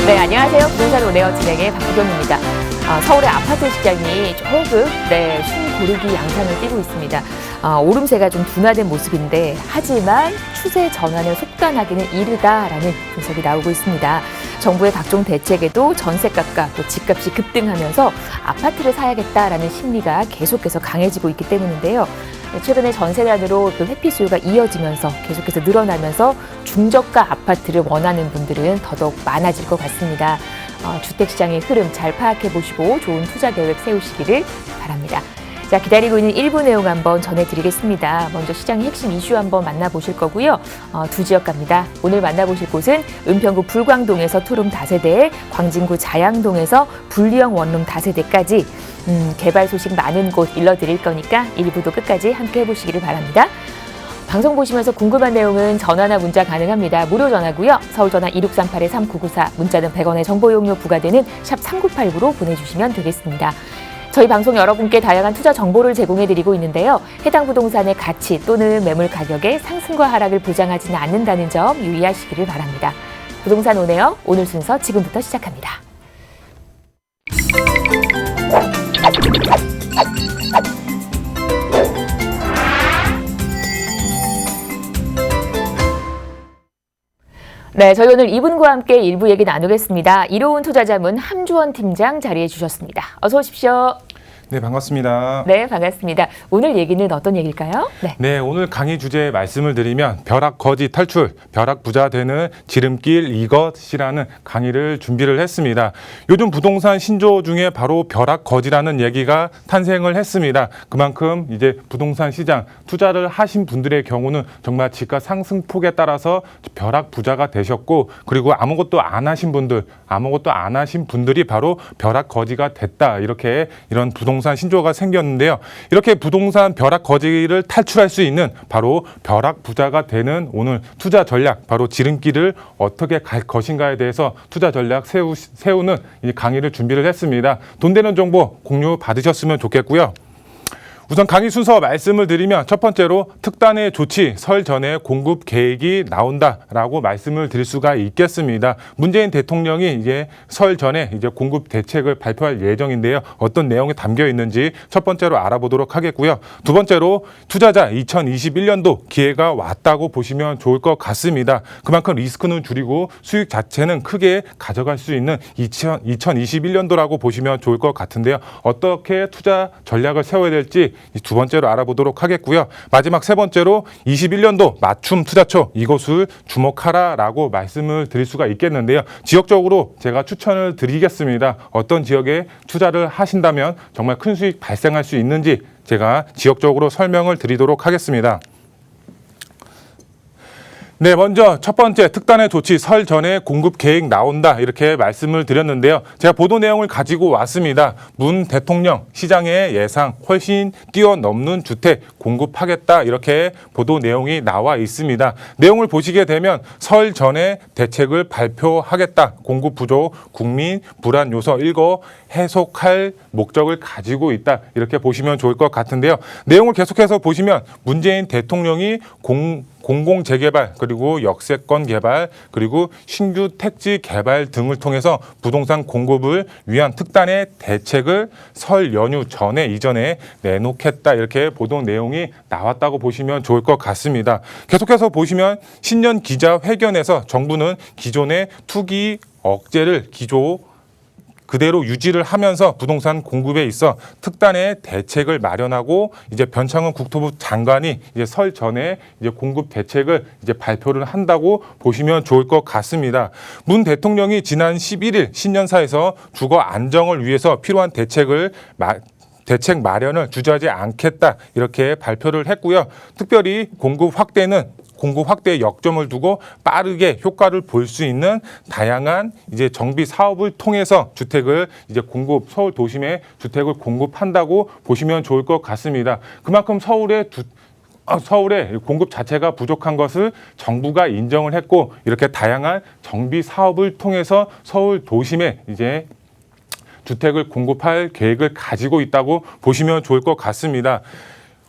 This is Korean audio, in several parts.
네, 안녕하세요. 부동산 오네어 진행의 박구경입니다. 서울의 아파트 시장이 조금 숨 고르기 양상을 띠고 있습니다. 오름세가 좀 둔화된 모습인데 하지만 추세 전환을 속단하기는 이르다라는 분석이 나오고 있습니다. 정부의 각종 대책에도 전세값과 또 집값이 급등하면서 아파트를 사야겠다라는 심리가 계속해서 강해지고 있기 때문인데요. 최근에 전세난으로 또 회피 수요가 이어지면서 계속해서 늘어나면서 중저가 아파트를 원하는 분들은 더더욱 많아질 것 같습니다. 주택시장의 흐름 잘 파악해 보시고 좋은 투자 계획 세우시기를 바랍니다. 자, 기다리고 있는 일부 내용 한번 전해드리겠습니다. 먼저 시장의 핵심 이슈 한번 만나보실 거고요. 두 지역 갑니다. 오늘 만나보실 곳은 은평구 불광동에서 투룸 다세대, 광진구 자양동에서 분리형 원룸 다세대까지 개발 소식 많은 곳 일러드릴 거니까 일부도 끝까지 함께 해보시기를 바랍니다. 방송 보시면서 궁금한 내용은 전화나 문자 가능합니다. 무료 전화고요. 서울 전화 2638-3994, 문자는 100원의 정보 이용료 부과되는 샵 3989로 보내주시면 되겠습니다. 저희 방송 여러분께 다양한 투자 정보를 제공해드리고 있는데요. 해당 부동산의 가치 또는 매물 가격의 상승과 하락을 보장하지는 않는다는 점 유의하시기를 바랍니다. 부동산 오네요. 오늘 순서 지금부터 시작합니다. 네, 저희 오늘 이분과 함께 일부 얘기 나누겠습니다. 이로운 투자자문 함주원 팀장 자리해 주셨습니다. 어서 오십시오. 네, 반갑습니다. 네, 반갑습니다. 오늘 얘기는 어떤 얘기일까요? 네, 오늘 강의 주제 말씀을 드리면 벼락 거지 탈출, 벼락 부자 되는 지름길 이것이라는 강의를 준비를 했습니다. 요즘 부동산 신조어 중에 바로 벼락 거지라는 얘기가 탄생을 했습니다. 그만큼 이제 부동산 시장 투자를 하신 분들의 경우는 정말 집값 상승폭에 따라서 벼락 부자가 되셨고, 그리고 아무것도 안 하신 분들이 바로 벼락 거지가 됐다. 이런 부동산 신조어가 생겼는데요. 이렇게 부동산 벼락 거지를 탈출할 수 있는 바로 벼락 부자가 되는 오늘 투자 전략, 바로 지름길을 어떻게 갈 것인가에 대해서 투자 전략 세우는 이 강의를 준비를 했습니다. 돈 되는 정보 공유 받으셨으면 좋겠고요. 우선 강의 순서 말씀을 드리면 첫 번째로 특단의 조치 설 전에 공급 계획이 나온다라고 말씀을 드릴 수가 있겠습니다. 문재인 대통령이 이제 설 전에 이제 공급 대책을 발표할 예정인데요. 어떤 내용이 담겨 있는지 첫 번째로 알아보도록 하겠고요. 두 번째로 투자자 2021년도 기회가 왔다고 보시면 좋을 것 같습니다. 그만큼 리스크는 줄이고 수익 자체는 크게 가져갈 수 있는 2021년도라고 보시면 좋을 것 같은데요. 어떻게 투자 전략을 세워야 될지 두 번째로 알아보도록 하겠고요. 마지막 세 번째로 21년도 맞춤 투자처 이것을 주목하라라고 말씀을 드릴 수가 있겠는데요. 지역적으로 제가 추천을 드리겠습니다. 어떤 지역에 투자를 하신다면 정말 큰 수익 발생할 수 있는지 제가 지역적으로 설명을 드리도록 하겠습니다. 네, 먼저 첫 번째 특단의 조치 설 전에 공급 계획 나온다 이렇게 말씀을 드렸는데요. 제가 보도 내용을 가지고 왔습니다. 문 대통령 시장의 예상 훨씬 뛰어넘는 주택 공급하겠다 이렇게 보도 내용이 나와 있습니다. 내용을 보시게 되면 설 전에 대책을 발표하겠다. 공급 부족, 국민 불안 요소 일거 해소할 목적을 가지고 있다 이렇게 보시면 좋을 것 같은데요. 내용을 계속해서 보시면 문재인 대통령이 공공재개발 그리고 역세권 개발 그리고 신규 택지 개발 등을 통해서 부동산 공급을 위한 특단의 대책을 설 연휴 전에 이전에 내놓겠다 이렇게 보도 내용이 나왔다고 보시면 좋을 것 같습니다. 계속해서 보시면 신년 기자회견에서 정부는 기존의 투기 억제를 그대로 유지를 하면서 부동산 공급에 있어 특단의 대책을 마련하고 이제 변창흠 국토부 장관이 이제 설 전에 이제 공급 대책을 이제 발표를 한다고 보시면 좋을 것 같습니다. 문 대통령이 지난 11일 신년사에서 주거 안정을 위해서 필요한 대책 마련을 주저하지 않겠다 이렇게 발표를 했고요. 특별히 공급 확대에 역점을 두고 빠르게 효과를 볼 수 있는 다양한 이제 정비 사업을 통해서 서울 도심에 주택을 공급한다고 보시면 좋을 것 같습니다. 그만큼 서울의 공급 자체가 부족한 것을 정부가 인정을 했고 이렇게 다양한 정비 사업을 통해서 서울 도심에 이제 주택을 공급할 계획을 가지고 있다고 보시면 좋을 것 같습니다.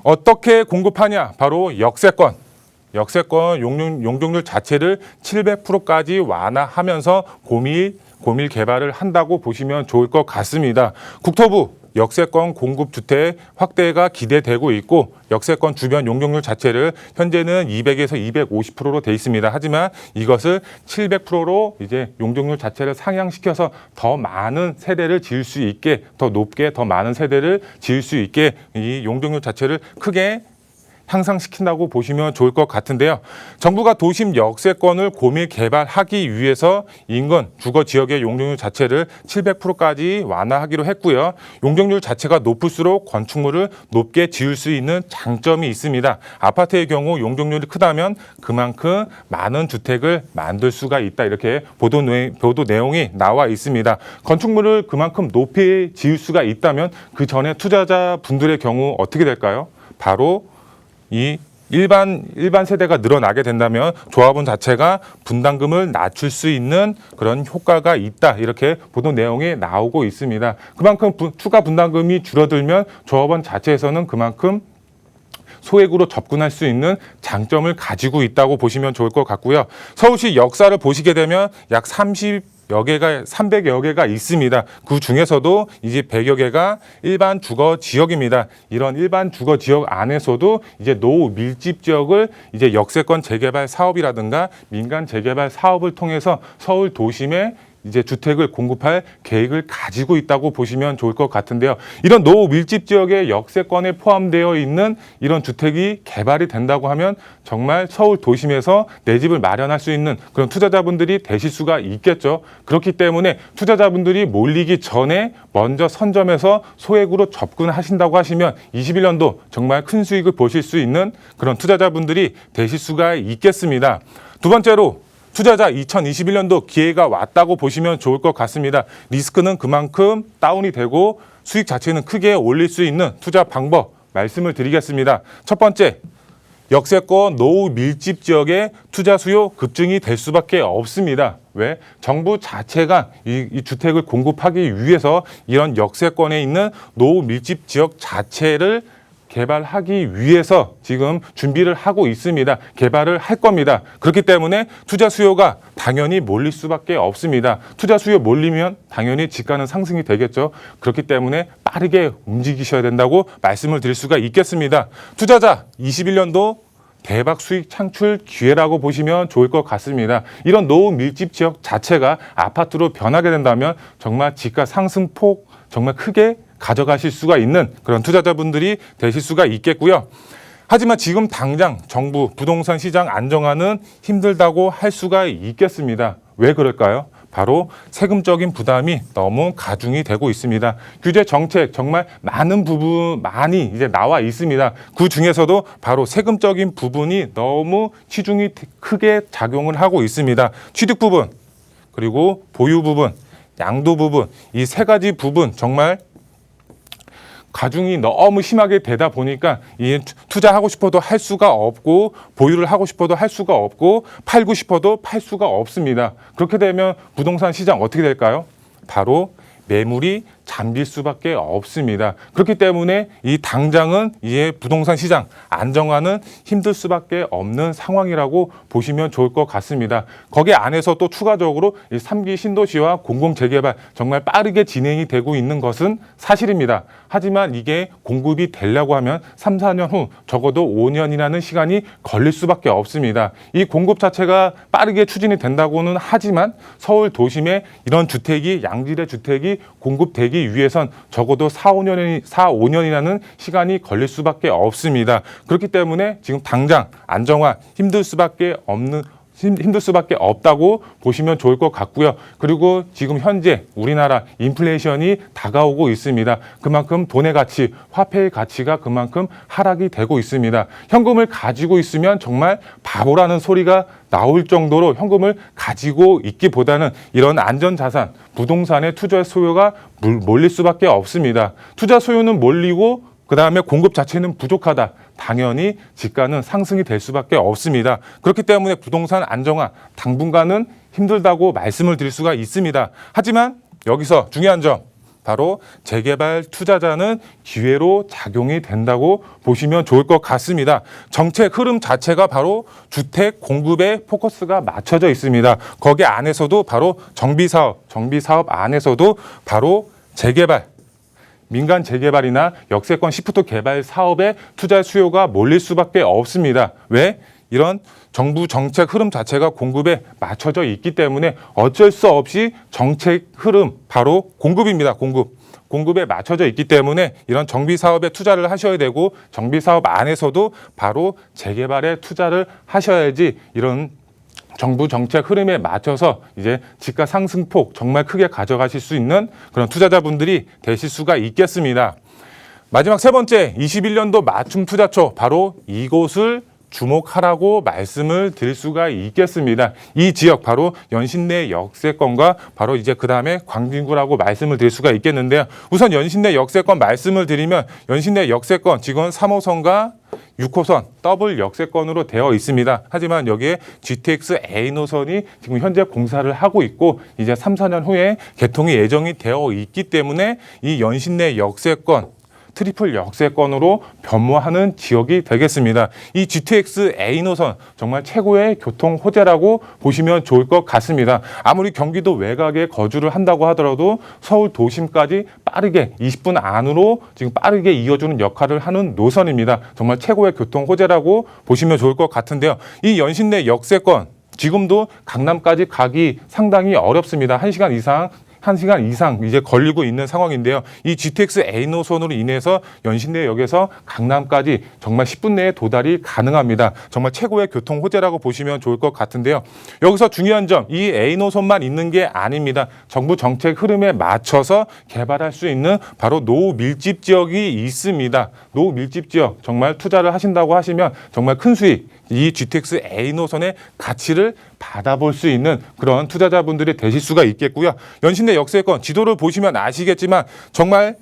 어떻게 공급하냐? 바로 역세권 용적률 자체를 700%까지 완화하면서 고밀 개발을 한다고 보시면 좋을 것 같습니다. 국토부 역세권 공급 주택 확대가 기대되고 있고 역세권 주변 용적률 자체를 현재는 200에서 250%로 돼 있습니다. 하지만 이것을 700%로 이제 용적률 자체를 상향시켜서 더 많은 세대를 지을 수 있게 더 높게 더 많은 세대를 지을 수 있게 이 용적률 자체를 크게 향상시킨다고 보시면 좋을 것 같은데요. 정부가 도심 역세권을 고밀 개발하기 위해서 인근 주거 지역의 용적률 자체를 700%까지 완화하기로 했고요. 용적률 자체가 높을수록 건축물을 높게 지을 수 있는 장점이 있습니다. 아파트의 경우 용적률이 크다면 그만큼 많은 주택을 만들 수가 있다. 이렇게 보도 내용이 나와 있습니다. 건축물을 그만큼 높이 지을 수가 있다면 그 전에 투자자분들의 경우 어떻게 될까요? 바로 이 일반 세대가 늘어나게 된다면 조합원 자체가 분담금을 낮출 수 있는 그런 효과가 있다. 이렇게 보도 내용이 나오고 있습니다. 그만큼 추가 분담금이 줄어들면 조합원 자체에서는 그만큼 소액으로 접근할 수 있는 장점을 가지고 있다고 보시면 좋을 것 같고요. 서울시 역사를 보시게 되면 약 300여 개가 있습니다. 그 중에서도 이제 100여 개가 일반 주거 지역입니다. 이런 일반 주거 지역 안에서도 이제 노후 밀집 지역을 이제 역세권 재개발 사업이라든가 민간 재개발 사업을 통해서 서울 도심에 이제 주택을 공급할 계획을 가지고 있다고 보시면 좋을 것 같은데요. 이런 노후 밀집 지역의 역세권에 포함되어 있는 이런 주택이 개발이 된다고 하면 정말 서울 도심에서 내 집을 마련할 수 있는 그런 투자자분들이 되실 수가 있겠죠. 그렇기 때문에 투자자분들이 몰리기 전에 먼저 선점해서 소액으로 접근하신다고 하시면 21년도 정말 큰 수익을 보실 수 있는 그런 투자자분들이 되실 수가 있겠습니다. 두 번째로 투자자 2021년도 기회가 왔다고 보시면 좋을 것 같습니다. 리스크는 그만큼 다운이 되고 수익 자체는 크게 올릴 수 있는 투자 방법 말씀을 드리겠습니다. 첫 번째, 역세권 노후 밀집 지역의 투자 수요 급증이 될 수밖에 없습니다. 왜? 정부 자체가 이 주택을 공급하기 위해서 이런 역세권에 있는 노후 밀집 지역 자체를 개발하기 위해서 지금 준비를 하고 있습니다. 개발을 할 겁니다. 그렇기 때문에 투자 수요가 당연히 몰릴 수밖에 없습니다. 투자 수요 몰리면 당연히 지가는 상승이 되겠죠. 그렇기 때문에 빠르게 움직이셔야 된다고 말씀을 드릴 수가 있겠습니다. 투자자 21년도 대박 수익 창출 기회라고 보시면 좋을 것 같습니다. 이런 노후 밀집 지역 자체가 아파트로 변하게 된다면 정말 지가 상승폭 정말 크게 가져가실 수가 있는 그런 투자자분들이 되실 수가 있겠고요. 하지만 지금 당장 정부 부동산 시장 안정화는 힘들다고 할 수가 있겠습니다. 왜 그럴까요? 바로 세금적인 부담이 너무 가중이 되고 있습니다. 규제 정책 정말 많이 이제 나와 있습니다. 그 중에서도 바로 세금적인 부분이 너무 치중이 크게 작용을 하고 있습니다. 취득 부분, 그리고 보유 부분, 양도 부분, 이 세 가지 부분 정말 가중이 너무 심하게 되다 보니까 이 투자하고 싶어도 할 수가 없고 보유를 하고 싶어도 할 수가 없고 팔고 싶어도 팔 수가 없습니다. 그렇게 되면 부동산 시장 어떻게 될까요? 바로 매물이 잠길 수밖에 없습니다. 그렇기 때문에 이 당장은 이제 부동산 시장 안정화는 힘들 수밖에 없는 상황이라고 보시면 좋을 것 같습니다. 거기 안에서 또 추가적으로 이 3기 신도시와 공공재개발 정말 빠르게 진행이 되고 있는 것은 사실입니다. 하지만 이게 공급이 되려고 하면 3, 4년 후 적어도 5년이라는 시간이 걸릴 수밖에 없습니다. 이 공급 자체가 빠르게 추진이 된다고는 하지만 서울 도심에 이런 주택이 양질의 주택이 공급되기 위해선 적어도 4, 5년이라는 시간이 걸릴 수밖에 없습니다. 그렇기 때문에 지금 당장 안정화 힘들 수밖에 없다고 보시면 좋을 것 같고요. 그리고 지금 현재 우리나라 인플레이션이 다가오고 있습니다. 그만큼 돈의 가치, 화폐의 가치가 그만큼 하락이 되고 있습니다. 현금을 가지고 있으면 정말 바보라는 소리가 나올 정도로 현금을 가지고 있기보다는 이런 안전자산, 부동산의 투자 수요가 몰릴 수밖에 없습니다. 투자 수요는 몰리고 그다음에 공급 자체는 부족하다. 당연히 지가는 상승이 될 수밖에 없습니다. 그렇기 때문에 부동산 안정화 당분간은 힘들다고 말씀을 드릴 수가 있습니다. 하지만 여기서 중요한 점 바로 재개발 투자자는 기회로 작용이 된다고 보시면 좋을 것 같습니다. 정책 흐름 자체가 바로 주택 공급에 포커스가 맞춰져 있습니다. 거기 안에서도 바로 정비사업 안에서도 바로 재개발, 민간 재개발이나 역세권 시프트 개발 사업에 투자 수요가 몰릴 수밖에 없습니다. 왜? 이런 정부 정책 흐름 자체가 공급에 맞춰져 있기 때문에 어쩔 수 없이 정책 흐름, 바로 공급입니다. 공급에 맞춰져 있기 때문에 이런 정비 사업에 투자를 하셔야 되고, 정비 사업 안에서도 바로 재개발에 투자를 하셔야지 이런 정부 정책 흐름에 맞춰서 이제 집가 상승폭 정말 크게 가져가실 수 있는 그런 투자자분들이 되실 수가 있겠습니다. 마지막 세 번째, 21년도 맞춤 투자처, 바로 이곳을 주목하라고 말씀을 드릴 수가 있겠습니다. 이 지역 바로 연신내 역세권과 바로 이제 그 다음에 광진구라고 말씀을 드릴 수가 있겠는데요. 우선 연신내 역세권 말씀을 드리면, 연신내 역세권 지금 3호선과 6호선 더블 역세권으로 되어 있습니다. 하지만 여기에 GTX A 노선이 지금 현재 공사를 하고 있고 이제 3, 4년 후에 개통이 예정이 되어 있기 때문에 이 연신내 역세권, 트리플 역세권으로 변모하는 지역이 되겠습니다. 이 GTX A 노선 정말 최고의 교통 호재라고 보시면 좋을 것 같습니다. 아무리 경기도 외곽에 거주를 한다고 하더라도 서울 도심까지 빠르게 20분 안으로 지금 빠르게 이어주는 역할을 하는 노선입니다. 정말 최고의 교통 호재라고 보시면 좋을 것 같은데요. 이 연신내 역세권 지금도 강남까지 가기 상당히 어렵습니다. 1시간 이상 이제 걸리고 있는 상황인데요. 이 GTX A 노선으로 인해서 연신내역에서 강남까지 정말 10분 내에 도달이 가능합니다. 정말 최고의 교통 호재라고 보시면 좋을 것 같은데요. 여기서 중요한 점, 이 A 노선만 있는 게 아닙니다. 정부 정책 흐름에 맞춰서 개발할 수 있는 바로 노후 밀집 지역이 있습니다. 노후 밀집 지역 정말 투자를 하신다고 하시면 정말 큰 수익, 이 GTX A 노선의 가치를 받아볼 수 있는 그런 투자자분들이 되실 수가 있겠고요. 연신내 역세권 지도를 보시면 아시겠지만 정말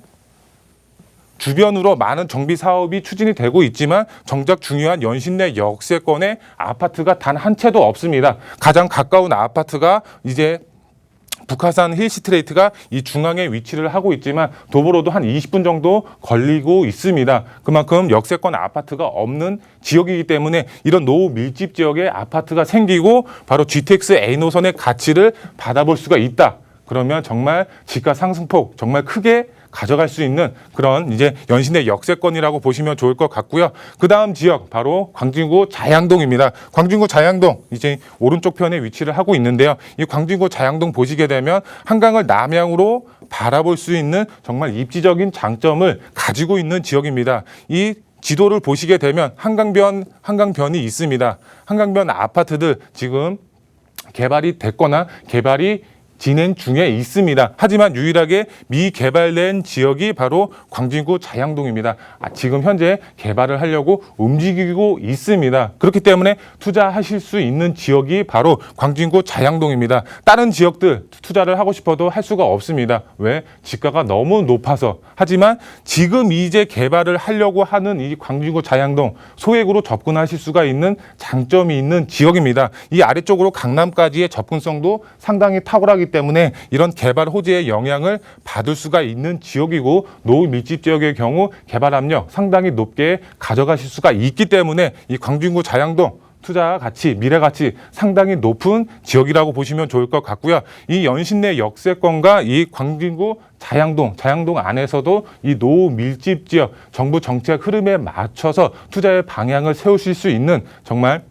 주변으로 많은 정비 사업이 추진이 되고 있지만 정작 중요한 연신내 역세권에 아파트가 단 한 채도 없습니다. 가장 가까운 아파트가 이제 북한산 힐스트레이트가 이 중앙에 위치를 하고 있지만 도보로도 한 20분 정도 걸리고 있습니다. 그만큼 역세권 아파트가 없는 지역이기 때문에 이런 노후 밀집 지역에 아파트가 생기고 바로 GTX A 노선의 가치를 받아볼 수가 있다. 그러면 정말 집가 상승폭 정말 크게 가져갈 수 있는 그런 이제 연신내 역세권이라고 보시면 좋을 것 같고요. 그 다음 지역 바로 광진구 자양동입니다. 광진구 자양동 이제 오른쪽 편에 위치를 하고 있는데요. 이 광진구 자양동 보시게 되면 한강을 남향으로 바라볼 수 있는 정말 입지적인 장점을 가지고 있는 지역입니다. 이 지도를 보시게 되면 한강변이 있습니다. 한강변 아파트들 지금 개발이 됐거나 개발이 진행 중에 있습니다. 하지만 유일하게 미개발된 지역이 바로 광진구 자양동입니다. 지금 현재 개발을 하려고 움직이고 있습니다. 그렇기 때문에 투자하실 수 있는 지역이 바로 광진구 자양동입니다. 다른 지역들 투자를 하고 싶어도 할 수가 없습니다. 왜? 집가가 너무 높아서. 하지만 지금 이제 개발을 하려고 하는 이 광진구 자양동 소액으로 접근하실 수가 있는 장점이 있는 지역입니다. 이 아래쪽으로 강남까지의 접근성도 상당히 탁월하기 때문에 이런 개발 호재의 영향을 받을 수가 있는 지역이고 노후 밀집 지역의 경우 개발 압력 상당히 높게 가져가실 수가 있기 때문에 이 광진구 자양동 투자 가치, 미래 가치 상당히 높은 지역이라고 보시면 좋을 것 같고요. 이 연신내 역세권과 이 광진구 자양동 안에서도 이 노후 밀집 지역 정부 정책 흐름에 맞춰서 투자의 방향을 세우실 수 있는 정말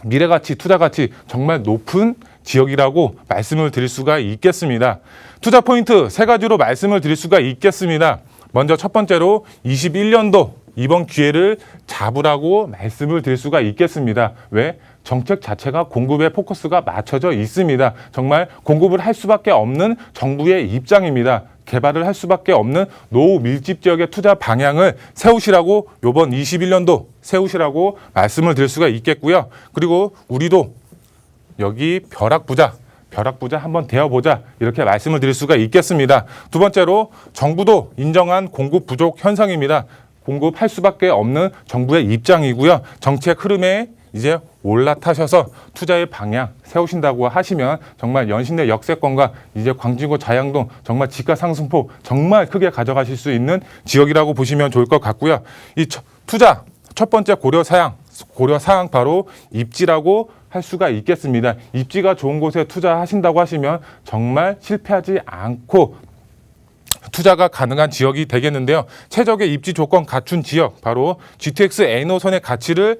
미래 가치, 투자 가치 정말 높은 지역이라고 말씀을 드릴 수가 있겠습니다. 투자 포인트 세 가지로 말씀을 드릴 수가 있겠습니다. 먼저 첫 번째로 21년도 이번 기회를 잡으라고 말씀을 드릴 수가 있겠습니다. 왜? 정책 자체가 공급에 포커스가 맞춰져 있습니다. 정말 공급을 할 수밖에 없는 정부의 입장입니다. 개발을 할 수밖에 없는 노후 밀집 지역의 투자 방향을 세우시라고 이번 21년도 세우시라고 말씀을 드릴 수가 있겠고요. 그리고 우리도 여기 벼락부자 한번 되어보자 이렇게 말씀을 드릴 수가 있겠습니다. 두 번째로 정부도 인정한 공급 부족 현상입니다. 공급할 수밖에 없는 정부의 입장이고요. 정책 흐름에 이제 올라타셔서 투자의 방향 세우신다고 하시면 정말 연신내 역세권과 이제 광진구 자양동 정말 지가 상승폭 정말 크게 가져가실 수 있는 지역이라고 보시면 좋을 것 같고요. 이 투자 첫 번째 고려 사항 바로 입지라고 할 수가 있겠습니다. 입지가 좋은 곳에 투자하신다고 하시면 정말 실패하지 않고 투자가 가능한 지역이 되겠는데요. 최적의 입지 조건 갖춘 지역, 바로 GTX A노선의 가치를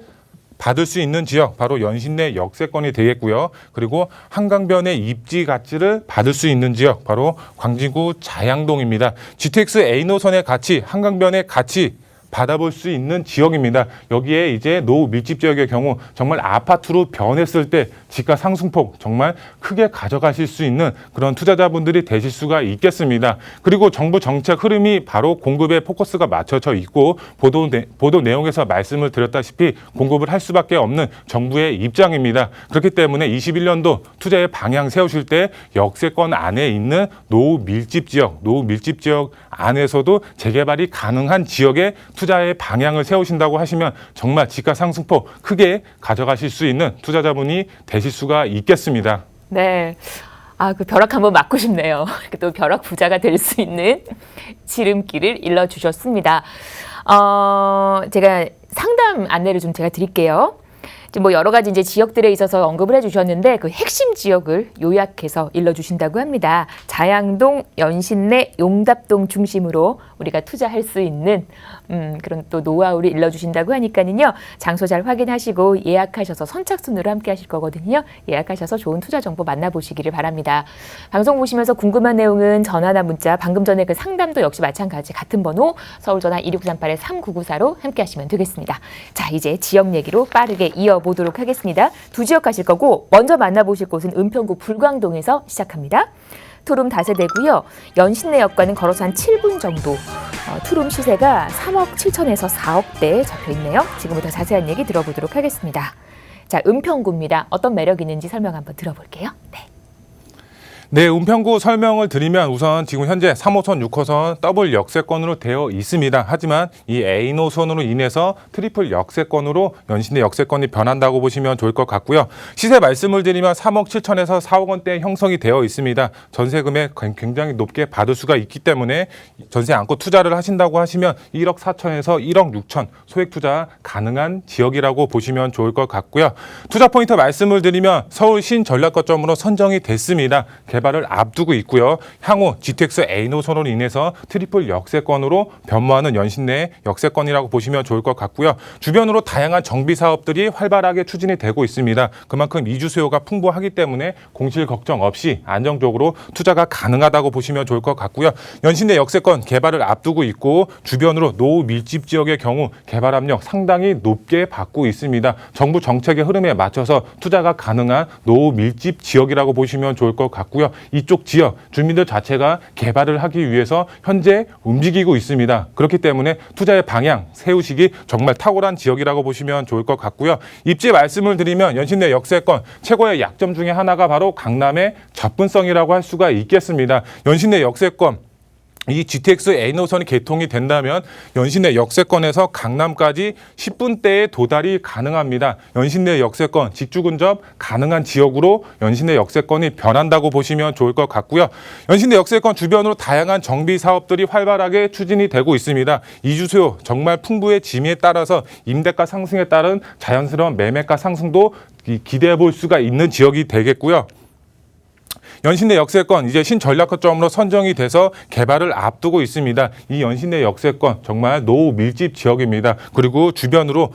받을 수 있는 지역, 바로 연신내 역세권이 되겠고요. 그리고 한강변의 입지 가치를 받을 수 있는 지역, 바로 광진구 자양동입니다. GTX A노선의 가치, 한강변의 가치 받아볼 수 있는 지역입니다. 여기에 이제 노후 밀집 지역의 경우 정말 아파트로 변했을 때 지가 상승폭 정말 크게 가져가실 수 있는 그런 투자자분들이 되실 수가 있겠습니다. 그리고 정부 정책 흐름이 바로 공급에 포커스가 맞춰져 있고 보도 내용에서 말씀을 드렸다시피 공급을 할 수밖에 없는 정부의 입장입니다. 그렇기 때문에 21년도 투자의 방향 세우실 때 역세권 안에 있는 노후 밀집 지역 안에서도 재개발이 가능한 지역에 투자의 방향을 세우신다고 하시면 정말 지가 상승폭 크게 가져가실 수 있는 투자자분이 되실 수가 있겠습니다. 네. 그 벼락 한번 맞고 싶네요. 또 벼락 부자가 될 수 있는 지름길을 일러주셨습니다. 제가 상담 안내를 좀 제가 드릴게요. 뭐 여러 가지 이제 지역들에 있어서 언급을 해주셨는데 그 핵심 지역을 요약해서 일러주신다고 합니다. 자양동, 연신내, 용답동 중심으로 우리가 투자할 수 있는 그런 또 노하우를 일러주신다고 하니까는요. 장소 잘 확인하시고 예약하셔서 선착순으로 함께 하실 거거든요. 예약하셔서 좋은 투자 정보 만나보시기를 바랍니다. 방송 보시면서 궁금한 내용은 전화나 문자, 방금 전에 그 상담도 역시 마찬가지 같은 번호 서울전화 263-8994로 함께 하시면 되겠습니다. 자, 이제 지역 얘기로 빠르게 이어보도록 하겠습니다. 두 지역 가실 거고 먼저 만나보실 곳은 은평구 불광동에서 시작합니다. 투룸 다세대고요. 연신내역과는 걸어서 한 7분 정도. 투룸 시세가 3억 7천에서 4억대에 잡혀있네요. 지금부터 자세한 얘기 들어보도록 하겠습니다. 자, 은평구입니다. 어떤 매력이 있는지 설명 한번 들어볼게요. 네, 은평구 설명을 드리면 우선 지금 현재 3호선, 6호선 더블 역세권으로 되어 있습니다. 하지만 이 A노선으로 인해서 트리플 역세권으로 연신내 역세권이 변한다고 보시면 좋을 것 같고요. 시세 말씀을 드리면 3억 7천에서 4억 원대 형성이 되어 있습니다. 전세 금액 굉장히 높게 받을 수가 있기 때문에 전세 안고 투자를 하신다고 하시면 1억 4천에서 1억 6천 소액 투자 가능한 지역이라고 보시면 좋을 것 같고요. 투자 포인트 말씀을 드리면 서울 신전략거점으로 선정이 됐습니다. 개발을 앞두고 있고요. 향후 GTX A노선으로 인해서 트리플 역세권으로 변모하는 연신내 역세권이라고 보시면 좋을 것 같고요. 주변으로 다양한 정비 사업들이 활발하게 추진이 되고 있습니다. 그만큼 이주 수요가 풍부하기 때문에 공실 걱정 없이 안정적으로 투자가 가능하다고 보시면 좋을 것 같고요. 연신내 역세권 개발을 앞두고 있고 주변으로 노후 밀집 지역의 경우 개발 압력 상당히 높게 받고 있습니다. 정부 정책의 흐름에 맞춰서 투자가 가능한 노후 밀집 지역이라고 보시면 좋을 것 같고요. 이쪽 지역 주민들 자체가 개발을 하기 위해서 현재 움직이고 있습니다. 그렇기 때문에 투자의 방향 세우시기 정말 탁월한 지역이라고 보시면 좋을 것 같고요. 입지 말씀을 드리면 연신내 역세권 최고의 약점 중에 하나가 바로 강남의 접근성이라고 할 수가 있겠습니다. 연신내 역세권 이 GTX A노선이 개통이 된다면 연신내 역세권에서 강남까지 10분대의 도달이 가능합니다. 연신내 역세권 직주 근접 가능한 지역으로 연신내 역세권이 변한다고 보시면 좋을 것 같고요. 연신내 역세권 주변으로 다양한 정비 사업들이 활발하게 추진이 되고 있습니다. 이주 수요 정말 풍부해짐에 따라서 임대가 상승에 따른 자연스러운 매매가 상승도 기대해 볼 수가 있는 지역이 되겠고요. 연신내 역세권 이제 신전략거점으로 선정이 돼서 개발을 앞두고 있습니다. 이 연신내 역세권 정말 노후 밀집 지역입니다. 그리고 주변으로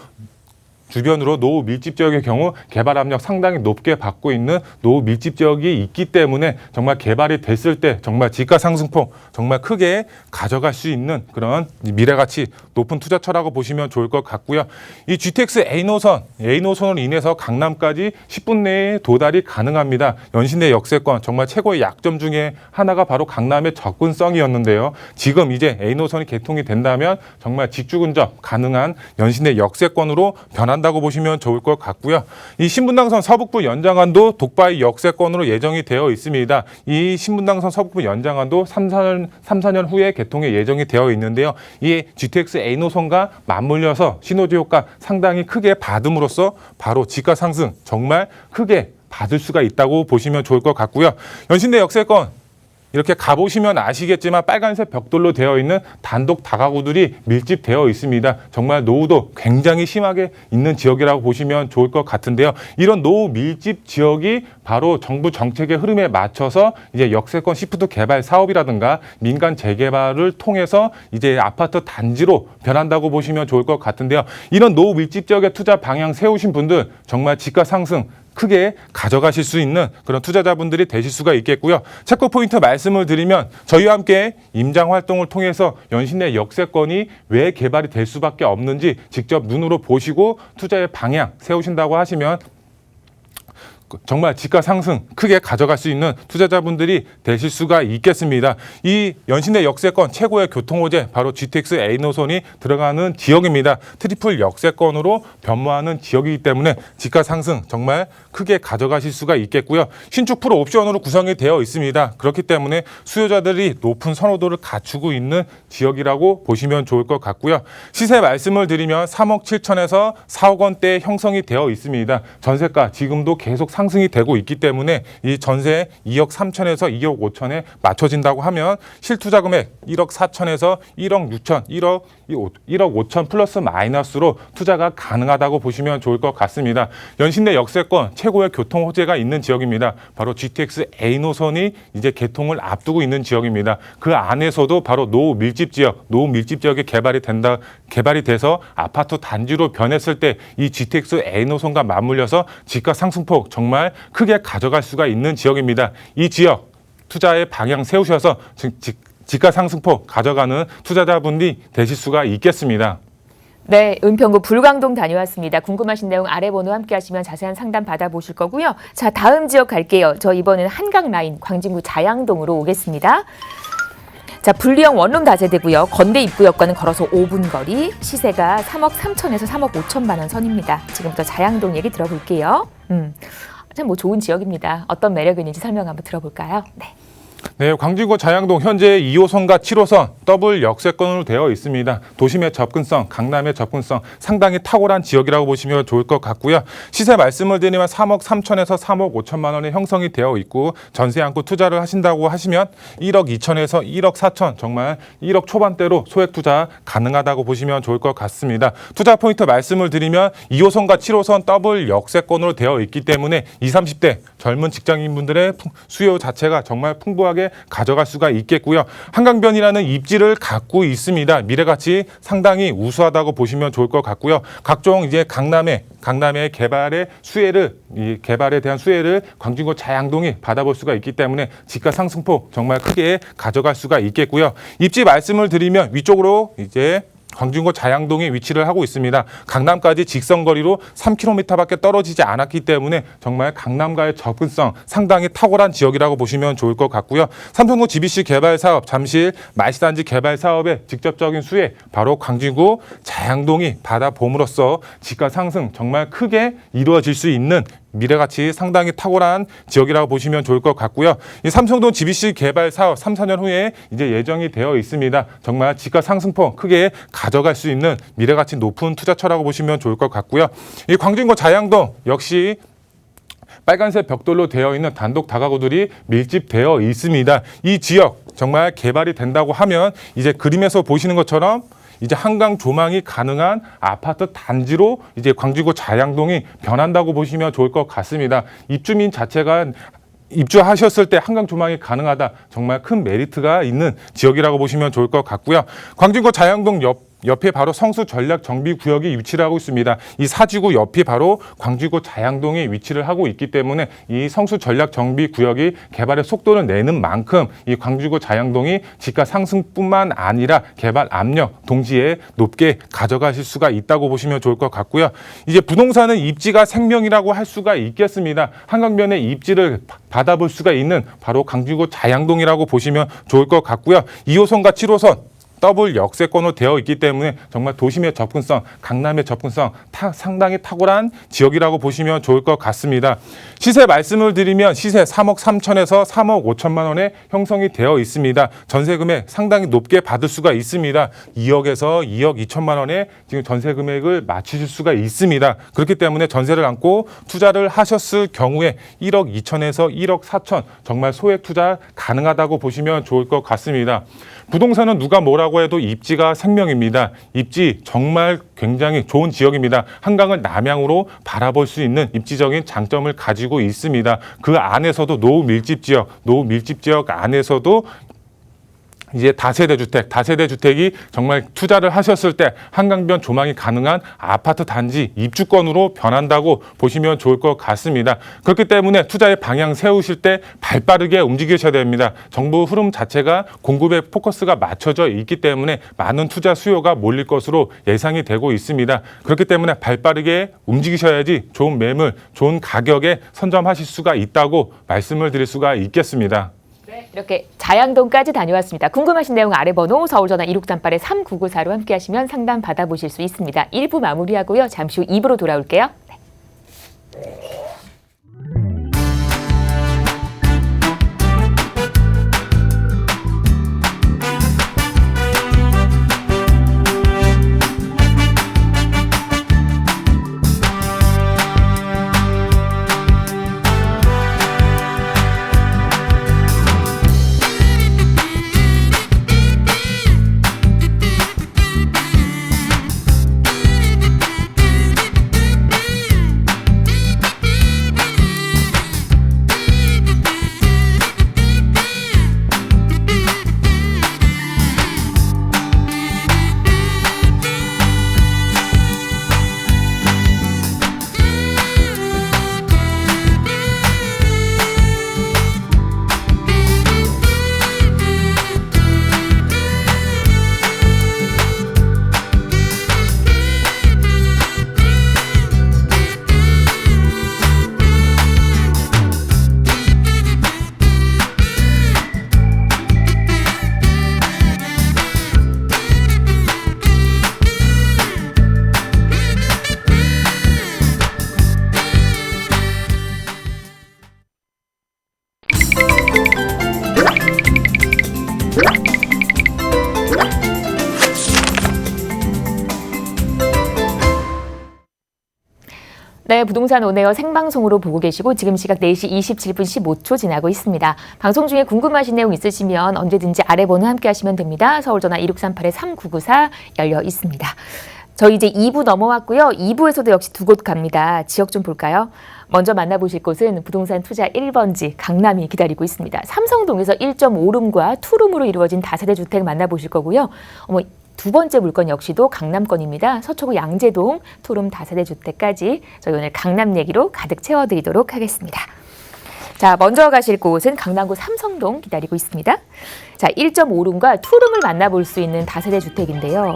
노후 밀집 지역의 경우 개발 압력 상당히 높게 받고 있는 노후 밀집 지역이 있기 때문에 정말 개발이 됐을 때 정말 지가 상승폭 정말 크게 가져갈 수 있는 그런 미래가치 높은 투자처라고 보시면 좋을 것 같고요. 이 GTX A노선으로 인해서 강남까지 10분 내에 도달이 가능합니다. 연신내 역세권 정말 최고의 약점 중에 하나가 바로 강남의 접근성이었는데요. 지금 이제 A노선이 개통이 된다면 정말 직주 근접 가능한 연신내 역세권으로 변한 변한다고 보시면 좋을 것 같고요. 이 신분당선 서북부 연장안도 독바이 역세권으로 예정이 되어 있습니다. 이 신분당선 서북부 연장안도 3-4년 후에 개통에 예정이 되어 있는데요. 이 GTX A 노선과 맞물려서 시너지 효과 상당히 크게 받음으로써 바로 지가 상승 정말 크게 받을 수가 있다고 보시면 좋을 것 같고요. 연신내 역세권 이렇게 가보시면 아시겠지만 빨간색 벽돌로 되어 있는 단독 다가구들이 밀집되어 있습니다. 정말 노후도 굉장히 심하게 있는 지역이라고 보시면 좋을 것 같은데요. 이런 노후 밀집 지역이 바로 정부 정책의 흐름에 맞춰서 이제 역세권 시프트 개발 사업이라든가 민간 재개발을 통해서 이제 아파트 단지로 변한다고 보시면 좋을 것 같은데요. 이런 노후 밀집 지역의 투자 방향 세우신 분들 정말 지가 상승 크게 가져가실 수 있는 그런 투자자분들이 되실 수가 있겠고요. 체크 포인트 말씀을 드리면 저희와 함께 임장 활동을 통해서 연신내 역세권이 왜 개발이 될 수밖에 없는지 직접 눈으로 보시고 투자의 방향 세우신다고 하시면 정말 지가 상승 크게 가져갈 수 있는 투자자분들이 되실 수가 있겠습니다. 이 연신내 역세권 최고의 교통호재 바로 GTX A 노선이 들어가는 지역입니다. 트리플 역세권으로 변모하는 지역이기 때문에 지가 상승 정말 크게 가져가실 수가 있겠고요. 신축 프로 옵션으로 구성이 되어 있습니다. 그렇기 때문에 수요자들이 높은 선호도를 갖추고 있는 지역이라고 보시면 좋을 것 같고요. 시세 말씀을 드리면 3억 7천에서 4억 원대에 형성이 되어 있습니다. 전세가 지금도 계속 상승이 되고 있기 때문에 이 전세 2억 3천에서 2억 5천에 맞춰진다고 하면 실투자 금액 1억 4천에서 1억 6천, 1억 5천 플러스 마이너스로 투자가 가능하다고 보시면 좋을 것 같습니다. 연신내 역세권 최고의 교통 호재가 있는 지역입니다. 바로 GTX A 노선이 이제 개통을 앞두고 있는 지역입니다. 그 안에서도 바로 노후 밀집 지역에 개발이 돼서 아파트 단지로 변했을 때 이 GTX A 노선과 맞물려서 집값 상승폭 정말 크게 가져갈 수가 있는 지역입니다. 이 지역 투자의 방향 세우셔서 집값 상승폭 가져가는 투자자분이 되실 수가 있겠습니다. 네, 은평구 불광동 다녀왔습니다. 궁금하신 내용 아래 번호 함께 하시면 자세한 상담 받아보실 거고요. 자, 다음 지역 갈게요. 저 이번에는 한강 라인 광진구 자양동으로 오겠습니다. 자, 분리형 원룸 다세대고요. 건대 입구역과는 걸어서 5분 거리, 시세가 3억 3천에서 3억 5천만 원 선입니다. 지금부터 자양동 얘기 들어볼게요. 참 좋은 지역입니다. 어떤 매력이 있는지 설명 한번 들어볼까요? 네. 네, 광진구 자양동 현재 2호선과 7호선 더블 역세권으로 되어 있습니다. 도심의 접근성, 강남의 접근성 상당히 탁월한 지역이라고 보시면 좋을 것 같고요. 시세 말씀을 드리면 3억 3천에서 3억 5천만 원에 형성이 되어 있고 전세 안고 투자를 하신다고 하시면 1억 2천에서 1억 4천 정말 1억 초반대로 소액 투자 가능하다고 보시면 좋을 것 같습니다. 투자 포인트 말씀을 드리면 2호선과 7호선 더블 역세권으로 되어 있기 때문에 20, 30대 젊은 직장인분들의 수요 자체가 정말 풍부하게 가져갈 수가 있겠고요. 한강변이라는 입지를 갖고 있습니다. 미래가치 상당히 우수하다고 보시면 좋을 것 같고요. 각종 이제 강남의 개발의 개발에 대한 수혜를 광진구 자양동이 받아볼 수가 있기 때문에 집값 상승폭 정말 크게 가져갈 수가 있겠고요. 입지 말씀을 드리면 위쪽으로 이제 광진구 자양동에 위치를 하고 있습니다. 강남까지 직선거리로 3km밖에 떨어지지 않았기 때문에 정말 강남과의 접근성 상당히 탁월한 지역이라고 보시면 좋을 것 같고요. 삼성동 GBC 개발 사업, 잠실 말시단지 개발 사업의 직접적인 수혜 바로 광진구 자양동이 받아봄으로써 집값 상승 정말 크게 이루어질 수 있는 미래가치 상당히 탁월한 지역이라고 보시면 좋을 것 같고요. 이 삼성동 GBC 개발 사업 3, 4년 후에 이제 예정이 되어 있습니다. 정말 집값 상승폭 크게 가져갈 수 있는 미래가치 높은 투자처라고 보시면 좋을 것 같고요. 이 광진구 자양동 역시 빨간색 벽돌로 되어 있는 단독 다가구들이 밀집되어 있습니다. 이 지역 정말 개발이 된다고 하면 이제 그림에서 보시는 것처럼 이제 한강 조망이 가능한 아파트 단지로 이제 광진구 자양동이 변한다고 보시면 좋을 것 같습니다. 입주민 자체가 입주하셨을 때 한강 조망이 가능하다. 정말 큰 메리트가 있는 지역이라고 보시면 좋을 것 같고요. 광진구 자양동 옆에 바로 성수 전략 정비 구역이 위치를 하고 있습니다. 이 사지구 옆이 바로 광진구 자양동에 위치를 하고 있기 때문에 이 성수 전략 정비 구역이 개발의 속도를 내는 만큼 이 광진구 자양동이 집값 상승뿐만 아니라 개발 압력 동시에 높게 가져가실 수가 있다고 보시면 좋을 것 같고요. 이제 부동산은 입지가 생명이라고 할 수가 있겠습니다. 한강변의 입지를 받아볼 수가 있는 바로 광진구 자양동이라고 보시면 좋을 것 같고요. 2호선과 7호선 더블 역세권으로 되어 있기 때문에 정말 도심의 접근성, 강남의 접근성 상당히 탁월한 지역이라고 보시면 좋을 것 같습니다. 시세 말씀을 드리면 시세 3억 3천에서 3억 5천만 원에 형성이 되어 있습니다. 전세 금액 상당히 높게 받을 수가 있습니다. 2억에서 2억 2천만 원에 지금 전세 금액을 맞추실 수가 있습니다. 그렇기 때문에 전세를 안고 투자를 하셨을 경우에 1억 2천에서 1억 4천 정말 소액 투자 가능하다고 보시면 좋을 것 같습니다. 부동산은 누가 뭐라고 해도 입지가 생명입니다. 입지 정말 굉장히 좋은 지역입니다. 한강을 남향으로 바라볼 수 있는 입지적인 장점을 가지고 있습니다. 그 안에서도 노후 밀집 지역 안에서도 이제 다세대 주택이 정말 투자를 하셨을 때 한강변 조망이 가능한 아파트 단지 입주권으로 변한다고 보시면 좋을 것 같습니다. 그렇기 때문에 투자의 방향 세우실 때 발빠르게 움직이셔야 됩니다. 정부 흐름 자체가 공급에 포커스가 맞춰져 있기 때문에 많은 투자 수요가 몰릴 것으로 예상이 되고 있습니다. 그렇기 때문에 발빠르게 움직이셔야지 좋은 매물, 좋은 가격에 선점하실 수가 있다고 말씀을 드릴 수가 있겠습니다. 이렇게 자양동까지 다녀왔습니다. 궁금하신 내용 아래 번호 서울전화 1638-3994로 함께 하시면 상담 받아보실 수 있습니다. 1부 마무리하고요. 잠시 후 2부로 돌아올게요. 네, 부동산 온에어 생방송으로 보고 계시고 지금 시각 4시 27분 15초 지나고 있습니다. 방송 중에 궁금하신 내용 있으시면 언제든지 아래 번호 함께 하시면 됩니다. 서울전화 1638-3994 열려 있습니다. 저희 이제 2부 넘어왔고요. 2부에서도 역시 두 곳 갑니다. 지역 좀 볼까요? 먼저 만나보실 곳은 부동산 투자 1번지 강남이 기다리고 있습니다. 삼성동에서 1.5룸과 2룸으로 이루어진 다세대 주택 만나보실 거고요. 두 번째 물건 역시도 강남권입니다. 서초구 양재동 투룸 다세대 주택까지 저희 오늘 강남 얘기로 가득 채워드리도록 하겠습니다. 자, 먼저 가실 곳은 강남구 삼성동 기다리고 있습니다. 자, 1.5룸과 2룸을 만나볼 수 있는 다세대 주택인데요.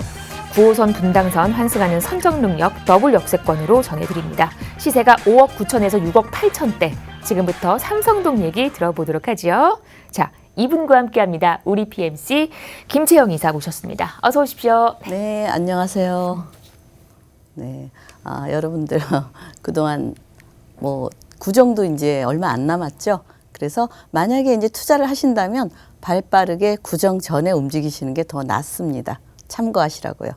9호선 분당선 환승하는 선정능력 더블 역세권으로 전해드립니다. 시세가 5억 9천에서 6억 8천대. 지금부터 삼성동 얘기 들어보도록 하죠. 자, 이분과 함께합니다. 우리 PMC 김채영 이사 모셨습니다. 어서 오십시오. 네, 안녕하세요. 네, 여러분들 그동안 구정도 이제 얼마 안 남았죠. 그래서 만약에 이제 투자를 하신다면 발빠르게 구정 전에 움직이시는 게 더 낫습니다. 참고하시라고요.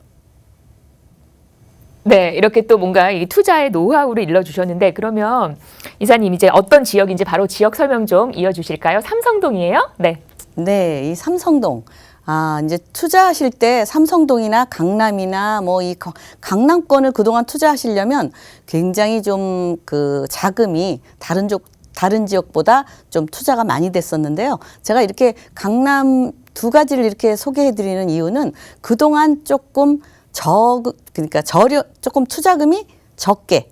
네, 이렇게 또 뭔가 이 투자의 노하우를 일러주셨는데 그러면 이사님 이제 어떤 지역인지 바로 지역 설명 좀 이어주실까요? 삼성동이에요? 네. 네, 이 삼성동. 이제 투자하실 때 삼성동이나 강남이나 이 강남권을 그동안 투자하시려면 굉장히 좀 그 자금이 다른 지역보다 좀 투자가 많이 됐었는데요. 제가 이렇게 강남 두 가지를 이렇게 소개해드리는 이유는 그동안 조금 조금 투자금이 적게